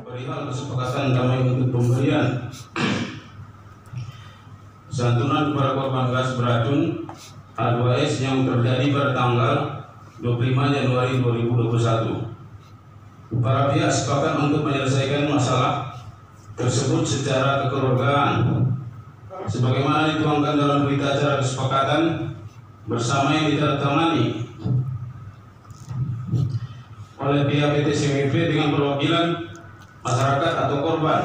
Perihal kesepakatan damai untuk pemberian santunan kepada korban gas beracun H2S yang terjadi pada tanggal 25 Januari 2021. Para pihak sepakat untuk menyelesaikan masalah tersebut secara kekeluargaan sebagaimana dituangkan dalam berita acara kesepakatan bersama yang ditandatangani oleh pihak PT CWP dengan perwakilan masyarakat atau korban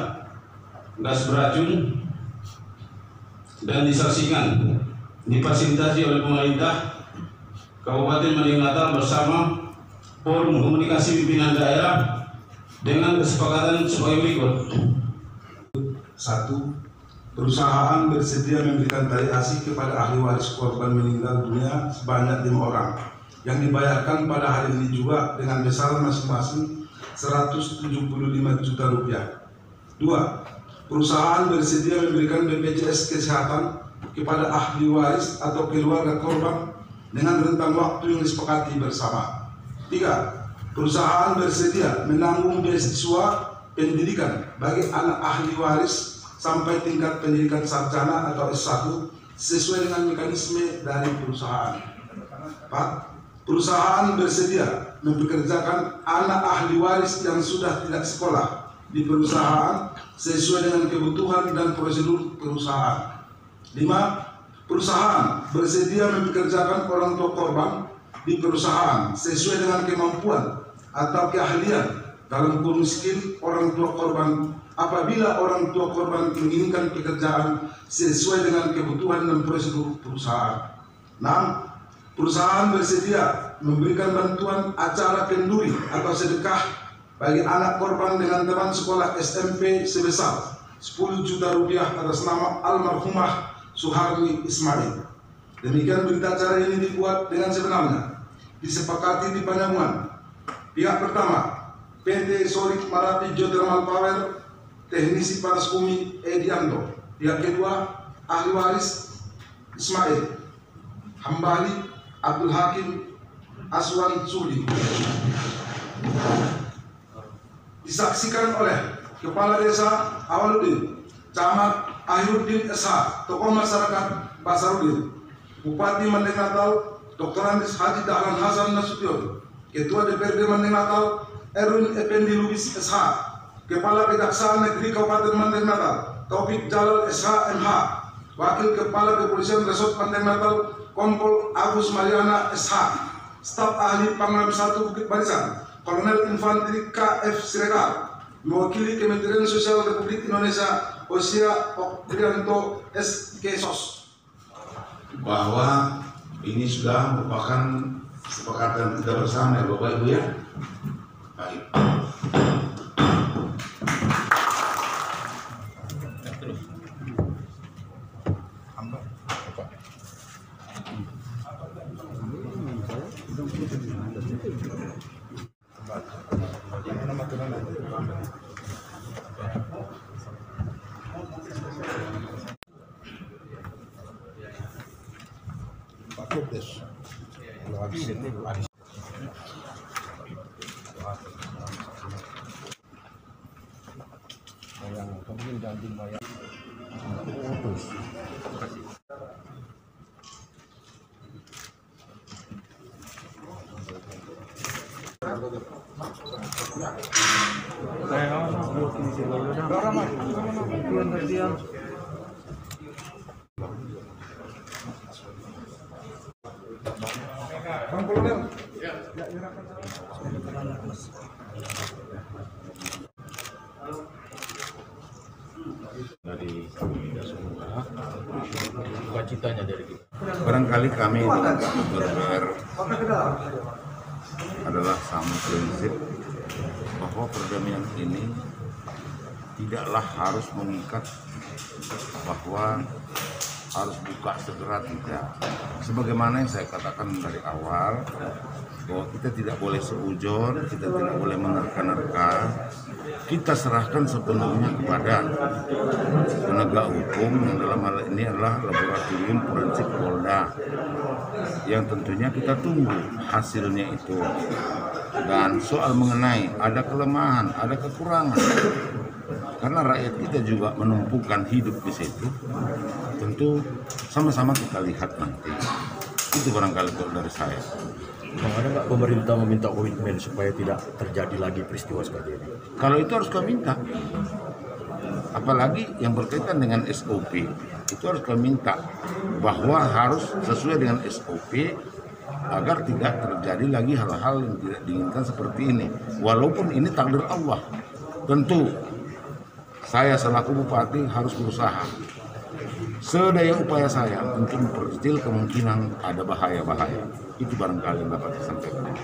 gas beracun dan disaksikan difasilitasi oleh pemerintah Kabupaten Mading Natal bersama Forum Komunikasi Pimpinan Daerah dengan kesepakatan sebagai berikut. 1. Perusahaan bersedia memberikan tali asih kepada ahli waris korban meninggal dunia sebanyak 5 orang yang dibayarkan pada hari ini juga dengan besaran masing-masing Rp175 juta. 2. Perusahaan bersedia memberikan BPJS Kesehatan kepada ahli waris atau keluarga korban dengan rentang waktu yang disepakati bersama. 3. Perusahaan bersedia menanggung beasiswa pendidikan bagi anak ahli waris sampai tingkat pendidikan sarjana atau S1 sesuai dengan mekanisme dari perusahaan. 4. Perusahaan bersedia mempekerjakan anak ahli waris yang sudah tidak sekolah di perusahaan sesuai dengan kebutuhan dan prosedur perusahaan. 5. Perusahaan bersedia mempekerjakan orang tua korban di perusahaan sesuai dengan kemampuan atau keahlian dalam miskin orang tua korban apabila orang tua korban menginginkan pekerjaan sesuai dengan kebutuhan dan prosedur perusahaan. 6. Perusahaan bersedia memberikan bantuan acara kenduri atau sedekah bagi anak korban dengan teman sekolah SMP sebesar Rp10 juta atas nama almarhumah Suharni Ismail. Demikian berita acara ini dibuat dengan sebenarnya disepakati di Panjangmuan. Pihak pertama PT Solid Marapi Geothermal Power Teknisi Panas Bumi Edianto. Pihak kedua ahli waris Ismail Hambali Abdul Hakim Aswan Sudi. Disaksikan oleh Kepala Desa Awaludin, Camat Ahyuddin SH, tokoh masyarakat Basarudin, Bupati Mading Natal Dr. Andis Haji Dahlan Hasan Nasution, Ketua DPRD Mading Natal Erwin Effendi Lubis SH, Kepala Kejaksaan Negeri Kabupaten Mading Natal Taufik Jalal SH MH, Wakil Kepala Kepolisian Resort Mading Natal Kompol Agus Mariana SH, Staf Ahli Pangdam 1 Bukit Barisan Kolonel Infanteri KF Siregar, mewakili Kementerian Sosial Republik Indonesia Osia Okrianto SKSOS, bahwa ini sudah merupakan kesepakatan kita bersama ya Bapak Ibu ya. Baik. Dari kami semua, cita-citanya dari kita. Barangkali kami berber adalah sama prinsip bahwa perdamaian ini tidaklah harus mengikat bahwa harus buka segera, tidak. Sebagaimana yang saya katakan dari awal, bahwa kita tidak boleh seujon, kita tidak boleh menerka-nerka, kita serahkan sepenuhnya kepada penegak hukum yang dalam hal ini adalah laboratorium forensik Polda. yang tentunya kita tunggu hasilnya itu. Dan soal mengenai ada kelemahan, ada kekurangan, karena rakyat kita juga menumpukan hidup di situ, tentu sama-sama kita lihat nanti. Itu barangkali kalau dari saya. Bang, ada nggak pemerintah meminta komitmen supaya tidak terjadi lagi peristiwa seperti ini? Kalau itu harus kami minta, apalagi yang berkaitan dengan SOP, itu harus kami minta bahwa harus sesuai dengan SOP agar tidak terjadi lagi hal-hal yang tidak diinginkan seperti ini. Walaupun ini takdir Allah, tentu saya selaku bupati harus berusaha sedaya upaya saya untuk memperkecil kemungkinan ada bahaya-bahaya. Itu barangkali yang dapat disampaikan.